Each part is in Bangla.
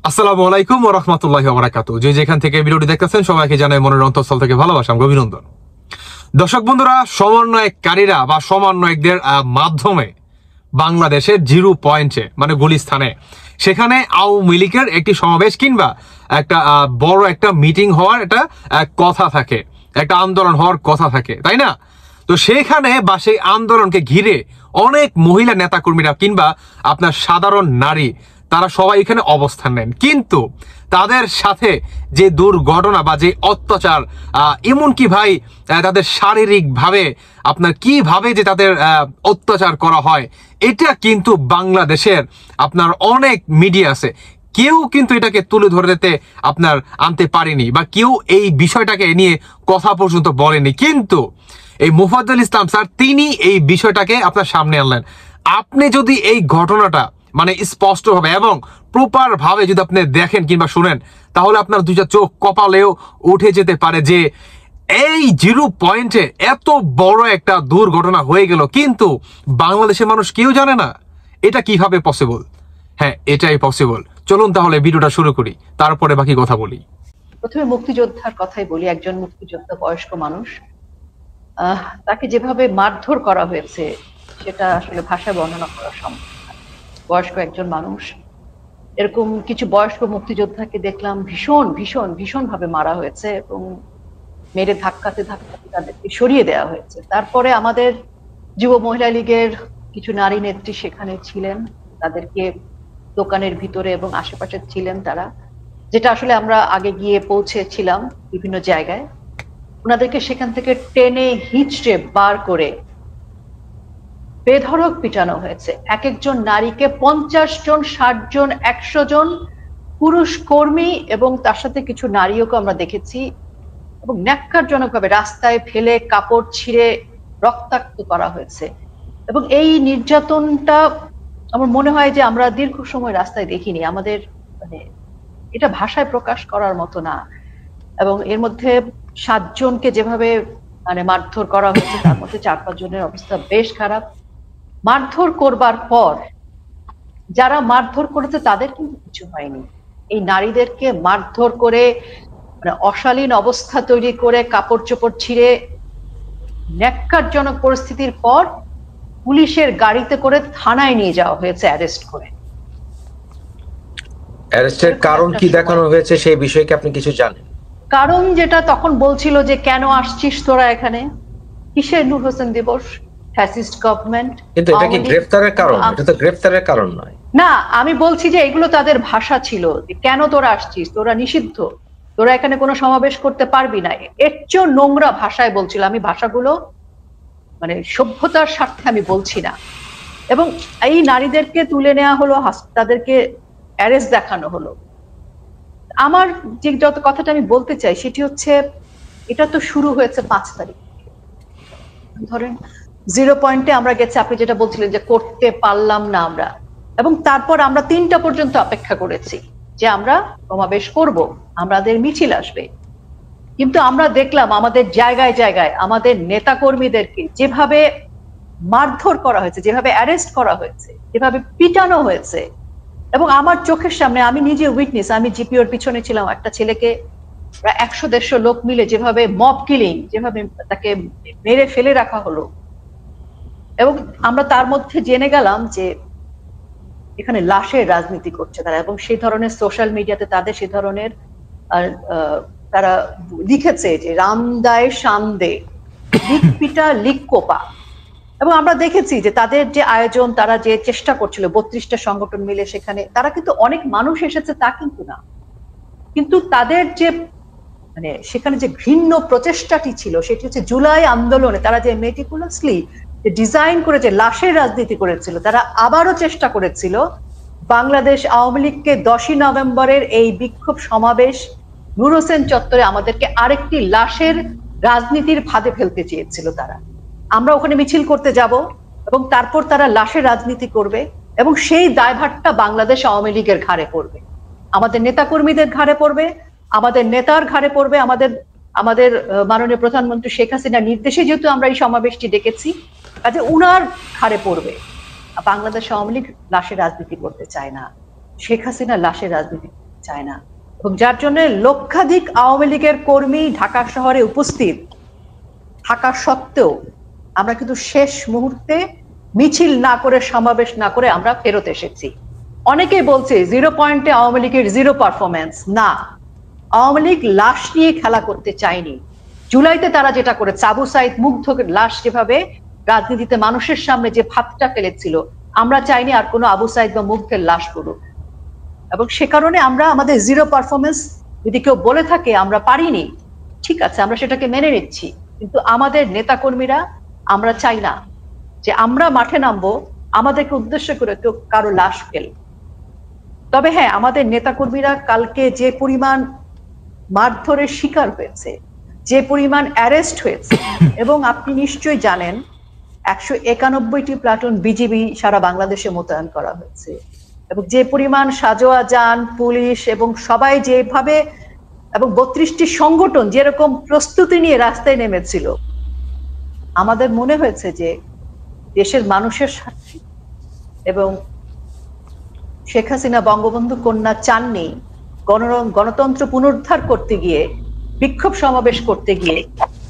আসসালামু আলাইকুম ওয়া রাহমাতুল্লাহি ওয়া বারাকাতুহু। যে যেখান থেকে ভিডিওটি দেখতেছেন সবাইকে জানাই মনের অন্তঃস্থল থেকে ভালোবাসা এবং অভিনন্দন। দর্শক বন্ধুরা, সমন্বয়কারীরা বা সমন্বয়কদের মাধ্যমে বাংলাদেশের জিরো পয়েন্টে মানে গুলিস্তানে সেখানে আওয়ামী লীগের একটি সমাবেশ কিংবা একটা বড় একটা মিটিং হওয়ার একটা কথা থাকে, একটা আন্দোলন হওয়ার কথা থাকে, তাই না? তো সেখানে বা সেই আন্দোলনকে ঘিরে অনেক মহিলা নেতাকর্মীরা কিংবা আপনার সাধারণ নারী তারা সবাই এখানে অবস্থান নেন, কিন্তু তাদের সাথে যে দুর্ঘটনা বা যে অত্যাচার, এমনকি ভাই তাদের শারীরিকভাবে আপনার কিভাবে যে তাদের অত্যাচার করা হয়, এটা কিন্তু বাংলাদেশের আপনার অনেক মিডিয়া আছে, কেউ কিন্তু এটাকে তুলে ধরতে আপনার আনতে পারেনি বা কেউ এই বিষয়টাকে নিয়ে কথা পর্যন্ত বলেনি। কিন্তু এই মুফাজ্জল ইসলাম স্যার তিনি এই বিষয়টাকে আপনার সামনে আনলেন। আপনি যদি এই ঘটনাটা মানে স্পষ্টভাবে এবং প্রপার ভাবে যদি আপনি দেখেন কিংবা শুনেন, তাহলে আপনার দুইটা চোখ কপালেও উঠে যেতে পারে যে এই জিরো পয়েন্টে এত বড় একটা দুর্ঘটনা হয়ে গেল, কিন্তু বাংলাদেশের মানুষ কেউ জানে না। এটা কিভাবে পসিবল? হ্যাঁ, এটাই পসিবল। চলুন তাহলে ভিডিওটা শুরু করি, তারপরে বাকি কথা বলি। প্রথমে মুক্তিযোদ্ধার কথাই বলি। একজন মুক্তিযোদ্ধা, বয়স্ক মানুষ, তাকে যেভাবে মারধর করা হয়েছে সেটা আসলে ভাষায় বর্ণনা করা সম্ভব না। বয়স্ক একজন মানুষ, এরকম কিছু বয়স্ক মুক্তিযোদ্ধাকে দেখলাম ভীষণ ভীষণ ভীষণ ভাবে মারা হয়েছে এবং মেরে ধাক্কাতে ধাক্কাতে তাদেরকে সরিয়ে দেওয়া হয়েছে। তারপরে আমাদের যুব মহিলা লীগের কিছু নারী নেত্রী সেখানে ছিলেন, তাদেরকে দোকানের ভিতরে এবং আশেপাশে ছিলেন তারা, যেটা আসলে আমরা আগে গিয়ে পৌঁছেছিলাম বিভিন্ন জায়গায়। ওনাদেরকে সেখান থেকে টেনে হিঁচড়ে বার করে বেধড়ক পিটানো হয়েছে। এক একজন নারীকে 50 জন, 60 জন, 100 জন পুরুষ কর্মী এবং তার সাথে কিছু নারীওকে আমরা দেখেছি এবং ন্যাক্কারজনক ভাবে রাস্তায় ফেলে কাপড় ছিঁড়ে রক্তাক্ত করা হয়েছে। এবং এই নির্যাতনটা আমার মনে হয় যে আমরা দীর্ঘ সময় রাস্তায় দেখিনি। আমাদের মানে এটা ভাষায় প্রকাশ করার মতো না। এবং এর মধ্যে 7 জনকে যেভাবে মানে মারধর করা হয়েছে, তার মধ্যে 4-5 জনের অবস্থা বেশ খারাপ। মারধর করবার পর যারা মারধর করেছে তাদের কিন্তু কিছু হয়নি। এই নারীদেরকে মারধর করে মানে অশালীন অবস্থা তৈরি করে কাপড় চোপড় ছিঁড়ে ন্যাক্কারজনক পরিস্থিতির পর পুলিশের গাড়িতে করে থানায় নিয়ে যাওয়া হয়েছে অ্যারেস্ট করে। অ্যারেস্টের কারণ কি দেখানো হয়েছে সেই বিষয়ে কি আপনি কিছু জানেন? কারণ যেটা তখন বলছিল যে কেন আসছিস তোরা এখানে, কিসের নূর হোসেন দিবস, ফ্যাসিস্ট গভর্নমেন্ট। কিন্তু এটা কি গ্রেফতারের কারণ? এটা তো গ্রেফতারের কারণ নয়। না, আমি বলছি যে এগুলো তাদের ভাষা ছিল, কেন তোরা আসছিস, তোরা নিষিদ্ধ, তোরা এখানে কোনো সমাবেশ করতে পারবি না। এর চেয়েও নোংরা ভাষায় বলছিল। আমি ভাষাগুলো মানে সভ্যতার স্বার্থে আমি বলছি না। এবং এই নারীদেরকে তুলে নেওয়া হলো, তাদেরকে অ্যারেস্ট দেখানো হলো। আমার যে যত কথাটা আমি বলতে চাই সেটি হচ্ছে, এটা তো শুরু হয়েছে 5 তারিখ। ধরেন 0 পয়েন্টে আমরা গেছি, আপনি যেটা বলছিলেন যে করতে পারলাম না আমরা, এবং তারপর আমরা 3টা পর্যন্ত অপেক্ষা করেছি যে আমরা সমাবেশ করব, আমাদের মিছিল আসবে। কিন্তু আমরা দেখলাম আমাদের জায়গায় জায়গায় আমাদের নেতা কর্মীদেরকে যেভাবে মারধর করা হয়েছে, যেভাবে অ্যারেস্ট করা হয়েছে, যেভাবে পিটানো হয়েছে, এবং আমার চোখের সামনে আমি নিজে উইটনেস। আমি জিপিওর পিছনে ছিলাম, একটা ছেলেকে প্রায় 100-150 লোক মিলে যেভাবে মব কিলিং, যেভাবে তাকে মেরে ফেলে রাখা হলো। এবং আমরা তার মধ্যে জেনে গেলাম যে এখানে লাশের রাজনীতি করছে তারা, এবং সেই ধরনের সোশ্যাল মিডিয়াতে তাদের সে ধরনের তারা লিখেছে যে রামদায় শামদে, লিক পিটা লিক কোপা। এবং আমরা দেখেছি যে তাদের যে আয়োজন, তারা যে চেষ্টা করছিল 32টা সংগঠন মিলে, সেখানে তারা কিন্তু অনেক মানুষ এসেছে তা কিন্তু না, কিন্তু তাদের যে মানে সেখানে যে ঘৃণ্য প্রচেষ্টাটি ছিল সেটি হচ্ছে জুলাই আন্দোলনে তারা যে মেটিকুলাসলি যে ডিজাইন করে যে লাশের রাজনীতি করেছিল, তারা আবারও চেষ্টা করেছিল বাংলাদেশ আওয়ামী লীগকে 10ই নভেম্বরের এই বিক্ষোভ সমাবেশ নূর হোসেন চত্বরে আমাদেরকে আরেকটি লাশের রাজনীতির ফাঁদে ফেলতে চেয়েছিল তারা। আমরা ওখানে মিছিল করতে যাব এবং তারপর তারা লাশের রাজনীতি করবে, এবং সেই দায়ভারটা বাংলাদেশ আওয়ামী লীগের ঘাড়ে পড়বে, আমাদের নেতাকর্মীদের ঘাড়ে পড়বে, আমাদের নেতার ঘাড়ে পড়বে, আমাদের মাননীয় প্রধানমন্ত্রী শেখ হাসিনার নির্দেশে যেহেতু আমরা এই সমাবেশটি ডেকেছি, কাজে উনার ঘাড়ে পড়বে। বাংলাদেশ আওয়ামী লীগ লাশের রাজনীতি করতে চায় না, শেখ হাসিনা লাশের রাজনীতি চায় না, এবং যার জন্য লক্ষাধিক আওয়ামী লীগের কর্মী ঢাকা শহরে উপস্থিত থাকা সত্ত্বেও আমরা কিন্তু শেষ মুহূর্তে মিছিল না করে, সমাবেশ না করে আমরা ফেরত এসেছি। অনেকেই বলছে 0 পয়েন্টে আওয়ামী লীগের 0 পারফরমেন্স। না, আওয়ামী লীগ লাশ নিয়ে খেলা করতে চায়নি। জুলাইতে তারা যেটা করে, আবু সাইদ মুগ্ধকে লাশ যেভাবে রাজনীতিতে মানুষের সামনে যে ফাঁদটা ফেলেছিল, আমরা চাইনি আর কোনো আবু সাইদ বা মুগ্ধের লাশ পড়ুক। এবং সে কারণে আমরা আমাদের 0 পারফরমেন্স যদি কেউ বলে থাকে আমরা পারিনি, ঠিক আছে, আমরা সেটাকে মেনে নিচ্ছি। কিন্তু আমাদের নেতাকর্মীরা, আমরা চাই না যে আমরা মাঠে নামবো আমাদেরকে উদ্দেশ্য করে কেউ কারো লাশ ফেল। তবে হ্যাঁ, আমাদের নেতাকর্মীরা কালকে যে পরিমাণ মারধরের শিকার হয়েছে, যে পরিমাণ অ্যারেস্ট হয়েছে, এবং আপনি নিশ্চয়ই জানেন 191টি প্লাটুন বিজিবি সারা বাংলাদেশে মোতায়েন করা হয়েছে, এবং যে পরিমাণ সাজোয়া যান, পুলিশ এবং সবাই যেভাবে, এবং 32টি সংগঠন যেরকম প্রস্তুতি নিয়ে রাস্তায় নেমেছিল, আমাদের মনে হয়েছে যে দেশের মানুষের স্বার্থে, এবং শেখ হাসিনা বঙ্গবন্ধু কন্যা চাননি গণতন্ত্র পুনরুদ্ধার করতে গিয়ে, বিক্ষোভ সমাবেশ করতে গিয়ে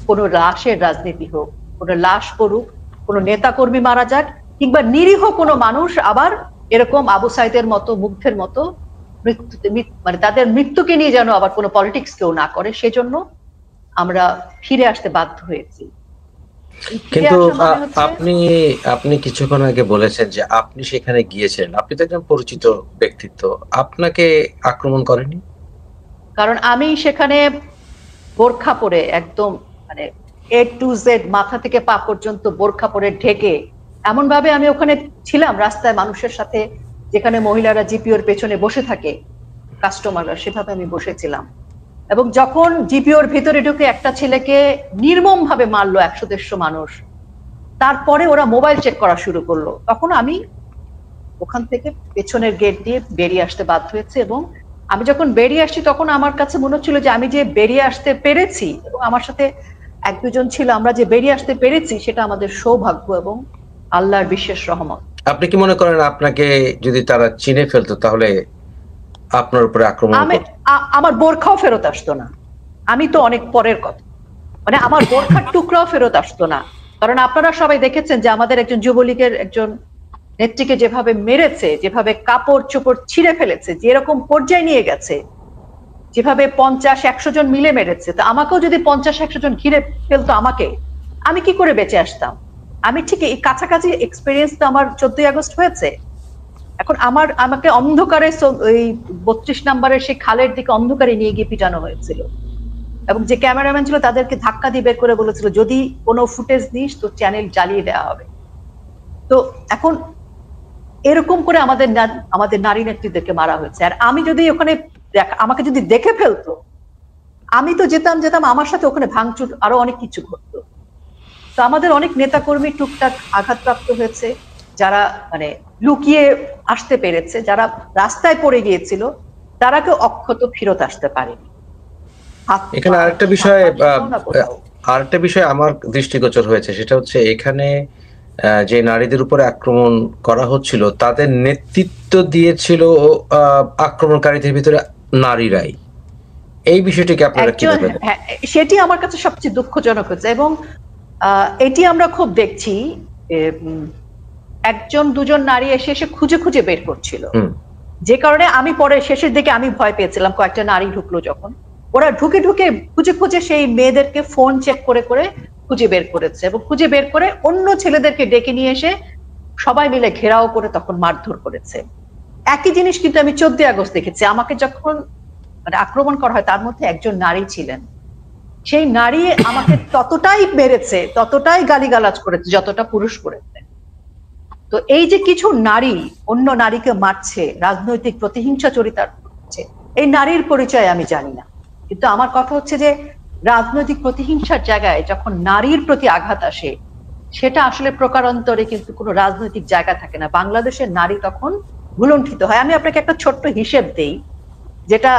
কোনো লাশের রাজনীতি হোক, কোনো লাশ পড়ুক, কোনো নেতাকর্মী মারা যাক, কিংবা নিরীহ কোনো মানুষ আবার এরকম আবু সাইদের মতো, মুগ্ধের মতো মানে তাদের মৃত্যুকে নিয়ে যেন আবার কোনো পলিটিক্স কেউ না করে। সেজন্য আমরা ফিরে আসতে বাধ্য হয়েছি। কিন্তু আপনি কিছুক্ষণ আগে বলেছেন যে আপনি সেখানে গিয়েছেন, আপনি তো একজন পরিচিত ব্যক্তিত্ব, আপনাকে আক্রমণ করেনি? কারণ আমি সেখানে বোরখা পরে, একদম মানে A to Z মাথা থেকে পা পর্যন্ত বোরখা পরে ঢেকে, এমন ভাবে আমি ওখানে ছিলাম রাস্তায় মানুষের সাথে, যেখানে মহিলারা জিপিওর পেছনে বসে থাকে, কাস্টমাররা, সেভাবে আমি বসেছিলাম। এবং যখন জিপিওর ভিতরে ঢুকে একটা ছেলেকে নির্মম ভাবে মারলো 100-150 মানুষ, তারপরে ওরা মোবাইল চেক করা শুরু করলো, তখন আমি ওখান থেকে পেছনের গেট দিয়ে বেরিয়ে আসতে বাধ্য হয়েছে। এবং আমি যখন বেরিয়ে আসছি তখন আমার কাছে মনে হচ্ছিল যে আমি যে বেরিয়ে আসতে পেরেছি, এবং আমার সাথে 1-2 জন ছিল, আমরা যে বেরিয়ে আসতে পেরেছি সেটা আমাদের সৌভাগ্য এবং আল্লাহর বিশেষ রহমত। আপনি কি মনে করেন আপনাকে যদি তারা চিনে ফেলতো তাহলে আপনার উপরে আক্রমণ করতো? আমার বোরখাও ফেরত আসতো না। আমি তো অনেক পরের কথা, মানে আমার বোরখার টুকরাও ফেরত আসতো না। কারণ আপনারা সবাই দেখেছেন যে আমাদের একজন যুবলীগের একজন নেত্রীকে যেভাবে মেরেছে, যেভাবে কাপড় চোপড় ছিঁড়ে ফেলেছে, যেরকম পর্যায়ে নিয়ে গেছে, যেভাবে 50-100 জন মিলে মেরেছে, তো আমাকেও যদি 50-100 জন ঘিরে ফেলতো আমাকে, আমি কি করে বেঁচে আসতাম? আমি ঠিক এই কাছাকাছি এক্সপিরিয়েন্স তো আমার 14ই আগস্ট হয়েছে। এখন আমাকে অন্ধকারে ওই 32 নম্বরের সেই খালের দিকে অন্ধকারে নিয়ে গিয়ে পিটানো হয়েছিল, এবং যে ক্যামেরাম্যান ছিল তাদেরকে ধাক্কা দিয়ে বের করে বলেছিল যদি কোনো ফুটেজ দিস তো চ্যানেল জ্বালিয়ে দেওয়া হবে। তো এখন এরকম করে আমাদের নারী নেত্রীদেরকে মারা হয়েছে। আর আমি যদি ওখানে আমাকে যদি দেখে ফেলতো, আমি তো যেতাম আমার সাথে ওখানে ভাঙচুর আরো অনেক কিছু ঘটতো। তো আমাদের অনেক নেতাকর্মী টুকটাক আঘাতপ্রাপ্ত হয়েছে, যারা মানে লুকিয়ে আসতে পেরেছে, যারা রাস্তায় পড়ে গিয়েছিল তারা কেউ অক্ষত ফেরত আসতে পারেনি। এখানে আরেকটা বিষয় আমার দৃষ্টিগোচর হয়েছে, সেটা হচ্ছে এখানে যে নারীদের উপরে আক্রমণ করা হচ্ছিল তাদের নেতৃত্ব দিয়েছিল আক্রমণকারীদের ভিতরে নারীরাই। এই বিষয়টিকে আপনারা কি বলবেন? হ্যাঁ, সেটি আমার কাছে সবচেয়ে দুঃখজনক হয়েছে, এবং এটি আমরা খুব দেখছি, 1-2 নারী এসে খুঁজে খুঁজে বের করছিল, যে কারণে আমি পরে শেষের দিকে আমি ভয় পেয়েছিলাম। কয়েকটা নারী ঢুকলো যখন, ওরা ঢুকে খুঁজে খুঁজে সেই মেয়েদেরকে ফোন চেক করে খুঁজে বের করেছে, এবং খুঁজে বের করে অন্য ছেলেদেরকে ডেকে নিয়ে এসে সবাই মিলে ঘেরাও করে তখন মারধর করেছে। একই জিনিস কিন্তু আমি 14ই আগস্ট দেখেছি। আমাকে যখন মানে আক্রমণ করা হয় তার মধ্যে একজন নারী ছিলেন, সেই নারী আমাকে ততটাই মেরেছে, ততটাই গালিগালাজ করেছে যতটা পুরুষ করেছে। তো এই যে কিছু নারী অন্য নারীকে মারছে, রাজনৈতিক প্রতিহিংসা চরিতার্থ করছে, এই নারীর পরিচয় আমি জানি না, কিন্তু আমার কথা হচ্ছে যে রাজনৈতিক প্রতিহিংসার জায়গায় যখন নারীর প্রতি আঘাত আসে, সেটা আসলে প্রকারান্তরে কিন্তু কোনো রাজনৈতিক জায়গা থাকে না। বাংলাদেশের নারী তখন ভুলুণ্ঠিত হয়। আমি আপনাকে একটা ছোট্ট হিসেব দেই, যেটা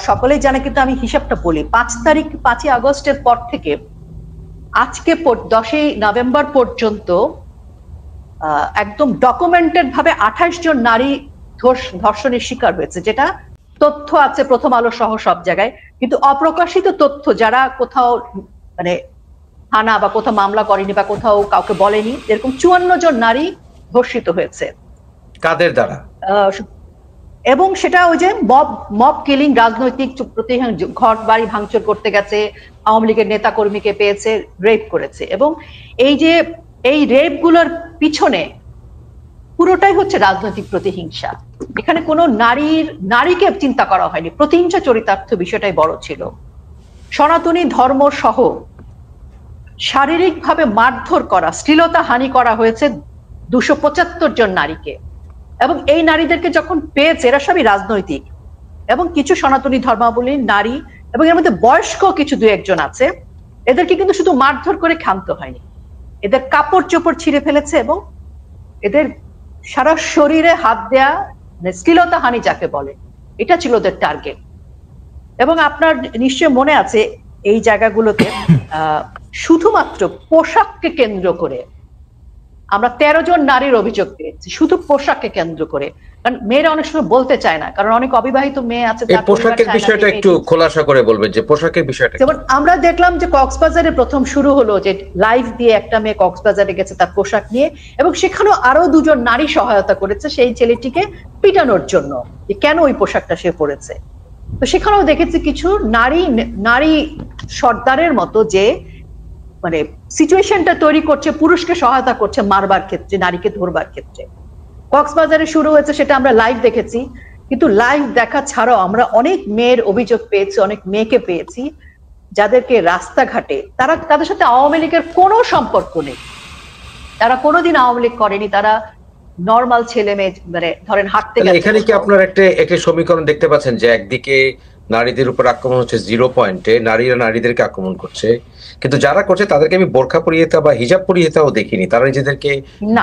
সকলেই জানে, কিন্তু আমি হিসাবটা বলি। 5ই আগস্টের পর থেকে আজকে 10ই নভেম্বর পর্যন্ত একদম ডকুমেন্টেড ভাবে 28 জন নারী ধর্ষণের শিকার হয়েছে, যেটা তথ্য আছে প্রথম আলো সহ সব জায়গায়, কিন্তু অপ্রকাশিত তথ্য যারা কোথাও মানে থানা বা কোথাও মামলা করেনি বা কোথাও কাউকে বলেনি, এরকম 54 জন নারী ধর্ষিত হয়েছে। কাদের দ্বারা? এবং সেটা ওই যে মব কিলিং, রাজনৈতিক ঘর বাড়ি ভাঙচুর করতে গেছে, আওয়ামী লীগের নেতা কর্মীকে পেয়েছে, রেপ করেছে। এবং এই রেপ গুলোর পিছনে পুরোটাই হচ্ছে রাজনৈতিক প্রতিহিংসা। এখানে কোনো নারীকে চিন্তা করা হয়নি, প্রতিহিংসা চরিতার্থ বিষয়টাই বড় ছিল। সনাতনী ধর্ম সহ শারীরিকভাবে মারধর করা, শ্লীলতা হানি করা হয়েছে 275 জন নারীকে। এবং এই নারীদেরকে যখন পেয়েছে, এরা সবই রাজনৈতিক এবং কিছু সনাতনী ধর্মাবলম্বী নারী, এবং এর মধ্যে বয়স্ক কিছু 2-1 জন আছে। এদেরকে কিন্তু শুধু মারধর করে ক্ষান্ত হয়নি, এদের কাপড় চোপড় ছিঁড়ে ফেলেছে এবং এদের সারা শরীরে হাত দেয়া, শ্লীলতা হানি যাকে বলে, এটা ছিল ওদের টার্গেট। এবং আপনার নিশ্চয় মনে আছে এই জায়গাগুলোতে শুধুমাত্র পোশাককে কেন্দ্র করে আমরা 13 জন নারীর অভিযোগ পেয়েছি, শুধু পোশাককে কেন্দ্র করে। কারণ মেয়েরা অনেক সময় বলতে চায় না, কারণ অনেক অবিবাহিত মেয়ে আছে। পোশাকের বিষয়টা একটু খোলাসা করে বলবেন, যে পোশাকের বিষয়টা। যেমন আমরা দেখলাম যে কক্সবাজারে প্রথম শুরু হলো যে লাইভ দিয়ে একটা মেয়ে কক্সবাজারে গেছে তার পোশাক নিয়ে, এবং সেখানেও আরো 2 জন নারী সহায়তা করেছে সেই ছেলেটিকে পিটানোর জন্য, যে কেন ওই পোশাকটা সে পরেছে। তো সেখানেও দেখেছি কিছু নারী সর্দারের মতো যে মানে সিচুয়েশনটা তৈরি করছে, পুরুষকে সহায়তা করছে মারবার ক্ষেত্রে, নারীকে ধরবার ক্ষেত্রে। কক্সবাজারে শুরু হয়েছে, সেটা আমরা লাইভ দেখেছি। কিন্তু লাইভ দেখা ছাড়াও আমরা অনেক মেয়ের অভিযোগ পেয়েছি, অনেক মেয়েকে পেয়েছি যাদেরকে রাস্তাঘাটে, তাদের সাথে আওয়ামী লীগের কোনো সম্পর্ক নেই, তারা কোনোদিন আওয়ামী লীগ করেনি, তারা নর্মাল ছেলে মেয়ে, মানে ধরেন হাঁটতে গেছে। এখানে কি আপনার একটা সমীকরণ দেখতে পাচ্ছেন যে একদিকে নারীদের উপর আক্রমণ হচ্ছে 0 পয়েন্টে, নারীরা নারীদেরকে আক্রমণ করছে, কিন্তু যারা করছে তাদেরকে আমি বোরখা পরিয়ে বা হিজাব পরিয়ে দেখিনি, তারা নিজেদেরকে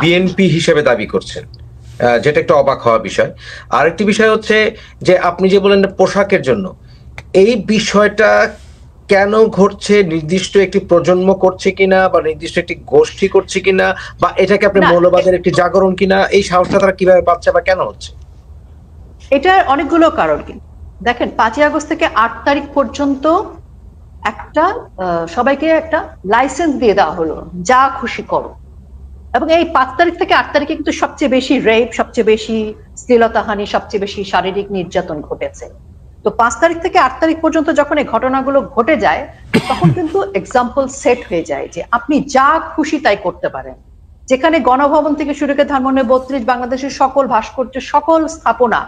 বিএনপি হিসেবে দাবি করছেন, যেটা একটা অবাক হওয়া বিষয়। আরেকটি বিষয় হচ্ছে যে আপনি যে বলেন পোশাকের জন্য, এই বিষয়টা কেন ঘটছে? নির্দিষ্ট একটি প্রজন্ম করছে কিনা, বা নির্দিষ্ট একটি গোষ্ঠী করছে কিনা, বা এটাকে আপনি মৌলবাদের একটি জাগরণ কিনা, এই সাহসটা তারা কিভাবে পাচ্ছে বা কেন হচ্ছে? এটার অনেকগুলো কারণ। কিন্তু দেখেন 5ই আগস্ট থেকে 8 তারিখ পর্যন্ত একটা সবাইকে একটা লাইসেন্স দিয়ে দেওয়া হলো, যা খুশি করো। এবং এই 5 তারিখ থেকে 8 তারিখে কিন্তু সবচেয়ে বেশি রেপ, সবচেয়ে বেশি শ্লীলতাহানি, সবচেয়ে বেশি শারীরিক নির্যাতন ঘটেছে। তো 5 তারিখ থেকে 8 তারিখ পর্যন্ত যখন এই ঘটনাগুলো ঘটে যায়, তখন কিন্তু এক্সাম্পল সেট হয়ে যায় যে আপনি যা খুশি তাই করতে পারেন। যেখানে গণভবন থেকে শুরু করে ধানমন্ডি 32, বাংলাদেশের সকল ভাস্কর্য, সকল স্থাপনা,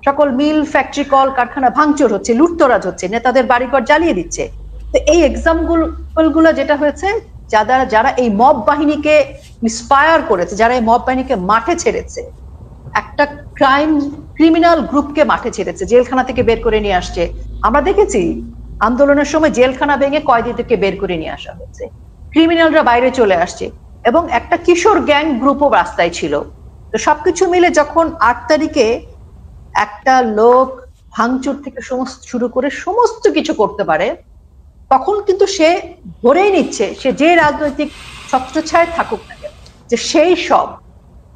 সকল মিল, ফ্যাক্টরি, কল কারখানা ভাঙচুর হচ্ছে, লুটতরাজ হচ্ছে, নেতাদের বাড়িঘর জ্বালিয়ে দিচ্ছে। তো এই এক্সাম্পল গুলো যেটা হয়েছে, যারা এই মব বাহিনীকে ইন্সপায়ার করেছে, যারা এই মব বাহিনীকে মাঠে ছেড়েছে, একটা ক্রিমিনাল গ্রুপকে মাঠে ছেড়েছে, জেলখানা থেকে বের করে নিয়ে আসছে। আমরা দেখেছি আন্দোলনের সময় জেলখানা ভেঙে কয়েদিদেরকে বের করে নিয়ে আসা হয়েছে, ক্রিমিনালরা বাইরে চলে আসছে, এবং একটা কিশোর গ্যাং গ্রুপও রাস্তায় ছিল। তো সবকিছু মিলে যখন 8 তারিখে একটা লোক ভাঙচুর থেকে শুরু করে সমস্ত কিছু করতে পারে, তখন কিন্তু সে ধরেই নিচ্ছে, সে যে রাজনৈতিক ছত্রছায়ায় থাকুক না কেন, যে সেই সব,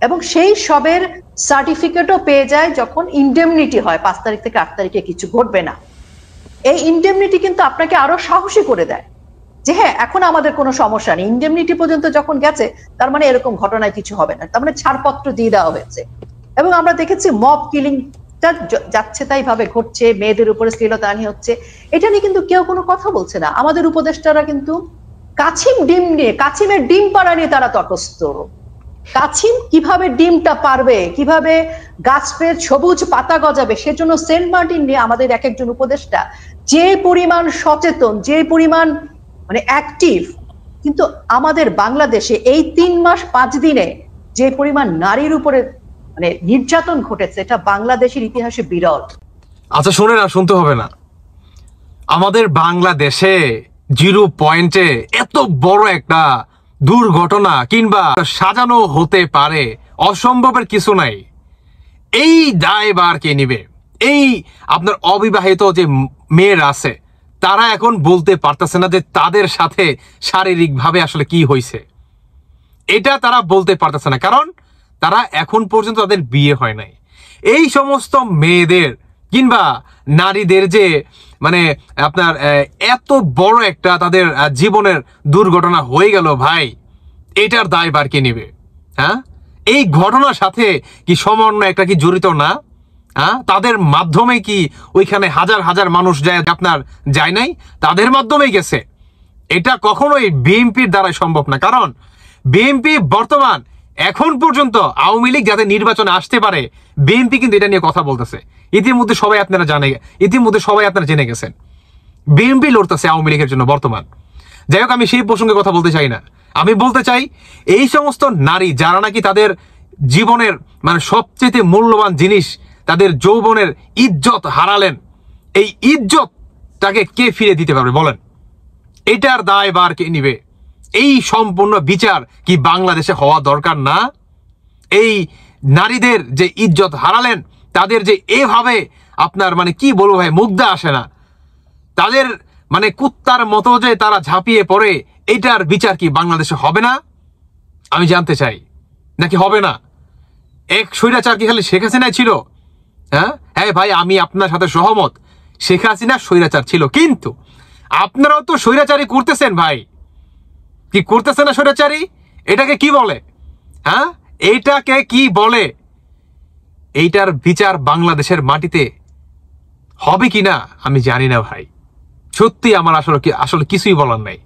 এবং সেই সবের সার্টিফিকেটও পেয়ে যায় যখন ইনডেমনিটি হয় 5 তারিখ থেকে 8 তারিখে কিছু ঘটবে না। এই ইনডেমনিটি কিন্তু আপনাকে আরো সাহসী করে দেয় যে হ্যাঁ, এখন আমাদের কোনো সমস্যা নেই। ইনডেমনিটি পর্যন্ত যখন গেছে, তার মানে এরকম ঘটনায় কিছু হবে না, তার মানে ছাড়পত্র দিয়ে দেওয়া হয়েছে। এবং আমরা দেখেছি মব কিলিং যাচ্ছে তাই ভাবে ঘটছে, মেয়েদের উপরে শ্লীলতাহানি হচ্ছে, এটা নিয়ে কিন্তু কেউ কোনো কথা বলছে না। আমাদের উপদেষ্টারা কিন্তু কাছিমের ডিম পাড়া নিয়ে তারা তটস্থ। কাছিম কিভাবে ডিমটা পারবে, কিভাবে গাছের সবুজ পাতা গজাবে, সেজন্য সেন্ট মার্টিন নিয়ে আমাদের এক একজন উপদেষ্টা যে পরিমাণ সচেতন, যে পরিমাণ মানে অ্যাক্টিভ, কিন্তু আমাদের বাংলাদেশে এই 3 মাস 5 দিনে যে পরিমাণ নারীর উপরে মানে নির্যাতন ঘটেছে, এটা বাংলাদেশের ইতিহাসে বিরল। আচ্ছা শুনে না, শুনতে হবে না, আমাদের বাংলাদেশে 0 পয়েন্টে এত বড় একটা দুর্ঘটনা কিংবা সাজানো হতে পারে, অসম্ভবের কিছু নাই। এই দায়ভার কে নিবে? এই আপনার অবিবাহিত যে মেয়েরা আছে, তারা এখন বলতে পারতেছে না যে তাদের সাথে শারীরিকভাবে আসলে কি হয়েছে, এটা তারা বলতে পারতেছে না, কারণ তারা এখন পর্যন্ত তাদের বিয়ে হয় নাই। এই সমস্ত মেয়েদের কিংবা নারীদের যে মানে আপনার এত বড় একটা তাদের জীবনের দুর্ঘটনা হয়ে গেল ভাই, এটার দায়ভার কে নেবে? হ্যাঁ, এই ঘটনার সাথে কি সমন্বয় একটা কি জড়িত না? হ্যাঁ, তাদের মাধ্যমে কি ওইখানে হাজার হাজার মানুষ যায়, আপনার যায় নাই? তাদের মাধ্যমেই গেছে। এটা কখনোই বিএনপির দ্বারাই সম্ভব না। কারণ বিএনপি বর্তমান এখন পর্যন্ত আওয়ামী লীগ যাতে নির্বাচনে আসতে পারে, বিএনপি কিন্তু এটা নিয়ে কথা বলতেছে। ইতিমধ্যে সবাই আপনারা জেনে গেছেন বিএনপি লড়তেছে আওয়ামী লীগের জন্য বর্তমান। যাই হোক, আমি সেই প্রসঙ্গে কথা বলতে চাই না। আমি বলতে চাই এই সমস্ত নারী যারা নাকি তাদের জীবনের মানে সবচেয়ে মূল্যবান জিনিস, তাদের যৌবনের ইজ্জত হারালেন, এই ইজ্জতটাকে কে ফিরে দিতে পারবে বলেন? এটার দায়ভার কে নিবে? এই সম্পূর্ণ বিচার কি বাংলাদেশে হওয়া দরকার না? এই নারীদের যে ইজ্জত হারালেন, তাদের যে এভাবে আপনার মানে কি বলবো ভাই, মুগ্ধা আসে না, তাদের মানে কুত্তার মতো যে তারা ঝাঁপিয়ে পড়ে, এটার বিচার কি বাংলাদেশে হবে না? আমি জানতে চাই, নাকি হবে না? এক স্বৈরাচার কি খালি শেখ হাসিনাই ছিল? হ্যাঁ হ্যাঁ ভাই, আমি আপনার সাথে সহমত, শেখ হাসিনা স্বৈরাচার ছিল, কিন্তু আপনারাও তো স্বৈরাচারী করতেছেন ভাই। কি করতেছেন না স্বৈরাচারী? এটাকে কি বলে? হ্যাঁ, এইটাকে কি বলে? এইটার বিচার বাংলাদেশের মাটিতে হবে কিনা আমি জানি না ভাই। সত্যি আমার আসলে কিছুই বলার নাই।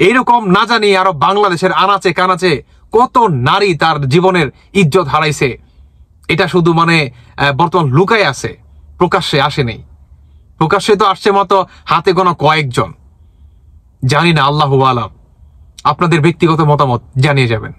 এইরকম না জানি আরো বাংলাদেশের আনাচে কানাচে কত নারী তার জীবনের ইজ্জত হারাইছে। এটা শুধু মানে বর্তমান লুকায় আছে, প্রকাশ্যে আসেনি। প্রকাশ্যে তো আসছে মতো হাতে গোনা কয়েকজন। জানি না, আল্লাহু আলাম। আপনাদের ব্যক্তিগত মতামত জানিয়ে যাবেন।